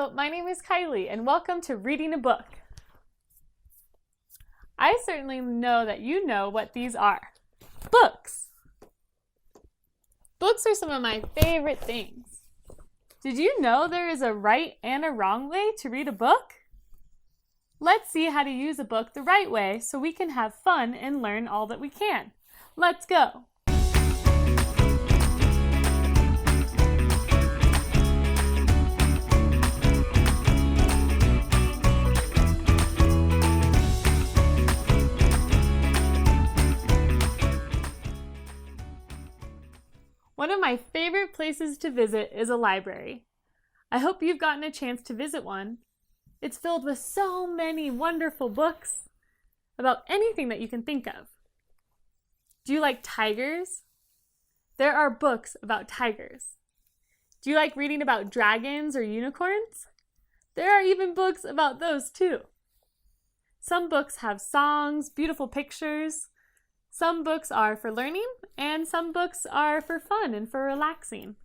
Hello, my name is Kylie, and welcome to Reading a Book. I certainly know that you know what these are. Books! Books are some of my favorite things. Did you know there is a right and a wrong way to read a book? Let's see how to use a book the right way so we can have fun and learn all that we can. Let's go! One of my favorite places to visit is a library. I hope you've gotten a chance to visit one. It's filled with so many wonderful books about anything that you can think of. Do you like tigers? There are books about tigers. Do you like reading about dragons or unicorns? There are even books about those too. Some books have songs, beautiful pictures. Some books are for learning, and some books are for fun and for relaxing.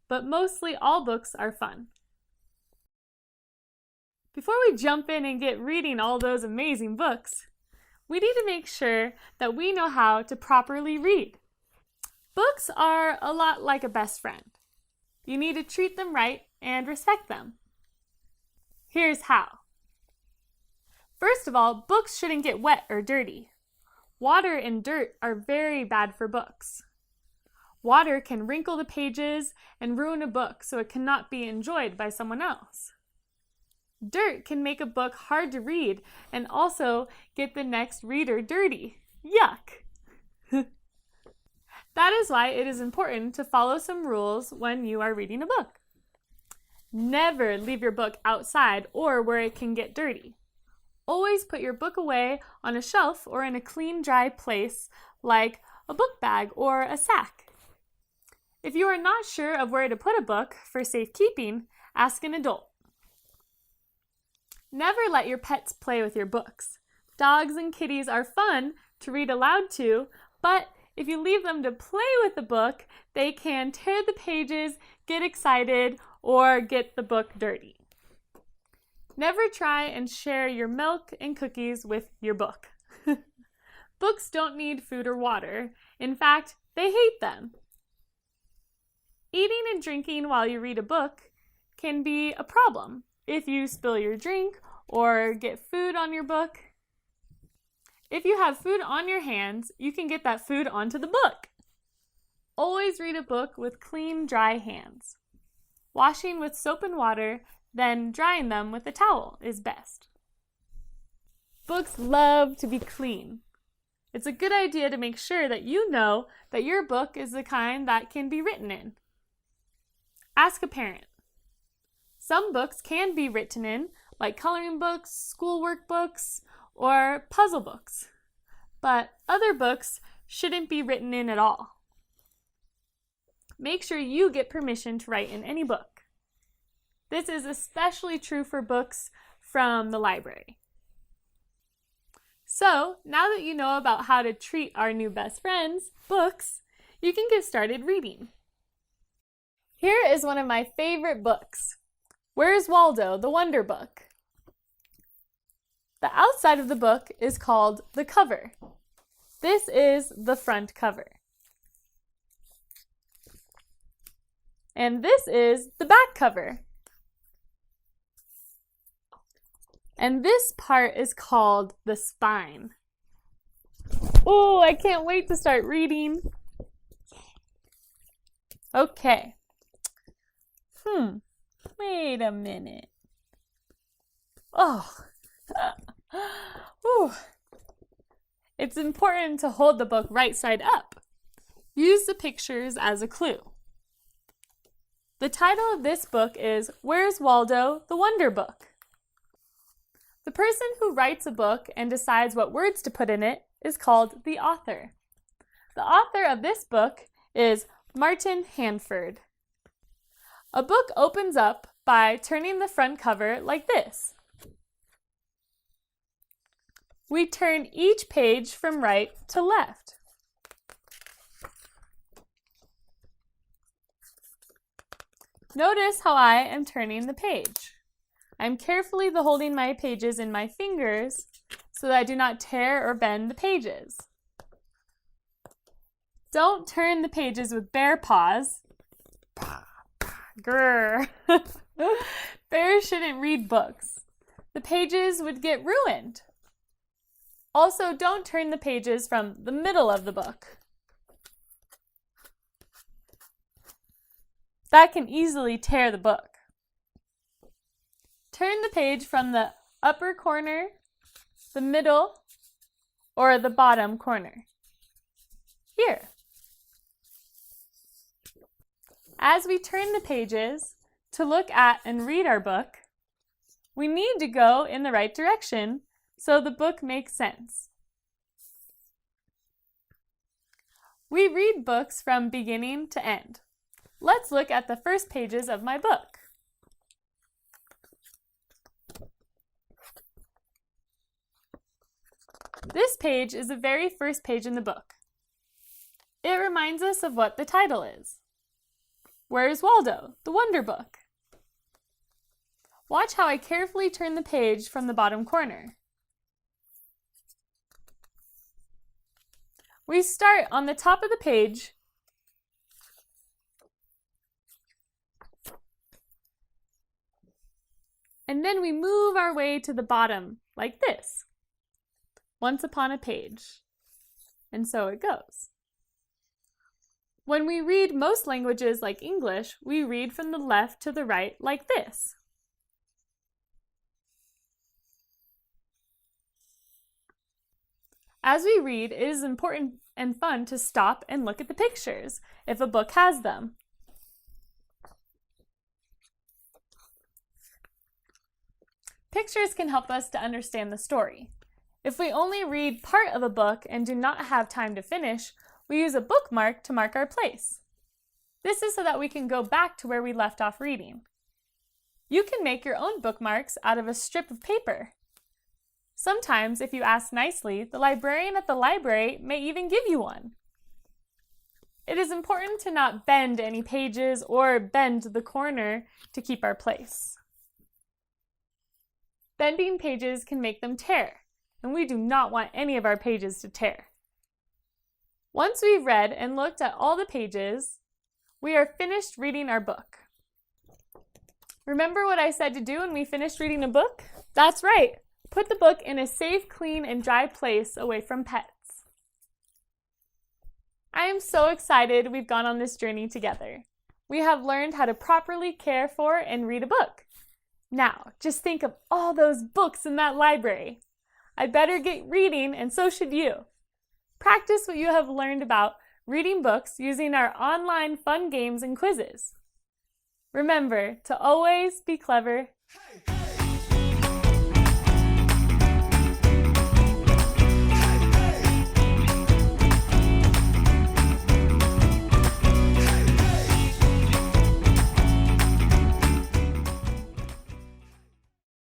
But mostly all books are fun. Before we jump in and get reading all those amazing books, we need to make sure that we know how to properly read. Books are a lot like a best friend. You need to treat them right and respect them. Here's how. First of all, books shouldn't get wet or dirty. Water and dirt are very bad for books. Water can wrinkle the pages and ruin a book so it cannot be enjoyed by someone else. Dirt can make a book hard to read and also get the next reader dirty. Yuck! That is why it is important to follow some rules when you are reading a book. Never leave your book outside or where it can get dirty. Always put your book away on a shelf or in a clean, dry place like a book bag or a sack. If you are not sure of where to put a book for safekeeping, ask an adult. Never let your pets play with your books. Dogs and kitties are fun to read aloud to, but if you leave them to play with the book, they can tear the pages, get excited, or get the book dirty. Never try and share your milk and cookies with your book. Books don't need food or water. In fact, they hate them. Eating and drinking while you read a book can be a problem if you spill your drink or get food on your book. If you have food on your hands, you can get that food onto the book. Always read a book with clean, dry hands. Washing with soap and water, then drying them with a towel is best. Books love to be clean. It's a good idea to make sure that you know that your book is the kind that can be written in. Ask a parent. Some books can be written in, like coloring books, schoolwork books, or puzzle books. But other books shouldn't be written in at all. Make sure you get permission to write in any book. This is especially true for books from the library. So, now that you know about how to treat our new best friends, books, you can get started reading. Here is one of my favorite books. Where's Waldo, the Wonder Book? The outside of the book is called the cover. This is the front cover. And this is the back cover. And this part is called the spine. Oh, I can't wait to start reading. Okay. Wait a minute. Oh. It's important to hold the book right side up. Use the pictures as a clue. The title of this book is Where's Waldo, the Wonder Book? The person who writes a book and decides what words to put in it is called the author. The author of this book is Martin Handford. A book opens up by turning the front cover like this. We turn each page from right to left. Notice how I am turning the page. I'm carefully holding my pages in my fingers so that I do not tear or bend the pages. Don't turn the pages with bare paws. Grrr. Bears shouldn't read books. The pages would get ruined. Also, don't turn the pages from the middle of the book. That can easily tear the book. Turn the page from the upper corner, the middle, or the bottom corner. Here. As we turn the pages to look at and read our book, we need to go in the right direction so the book makes sense. We read books from beginning to end. Let's look at the first pages of my book. This page is the very first page in the book. It reminds us of what the title is. Where's Waldo? The Wonder Book. Watch how I carefully turn the page from the bottom corner. We start on the top of the page and then we move our way to the bottom like this. Once upon a page. And so it goes. When we read most languages like English, we read from the left to the right like this. As we read, it is important and fun to stop and look at the pictures, if a book has them. Pictures can help us to understand the story. If we only read part of a book and do not have time to finish, we use a bookmark to mark our place. This is so that we can go back to where we left off reading. You can make your own bookmarks out of a strip of paper. Sometimes, if you ask nicely, the librarian at the library may even give you one. It is important to not bend any pages or bend the corner to keep our place. Bending pages can make them tear, and we do not want any of our pages to tear. Once we've read and looked at all the pages, we are finished reading our book. Remember what I said to do when we finished reading a book? That's right! Put the book in a safe, clean, and dry place away from pets. I am so excited we've gone on this journey together. We have learned how to properly care for and read a book. Now, just think of all those books in that library. I better get reading, and so should you. Practice what you have learned about reading books using our online fun games and quizzes. Remember to always be clever.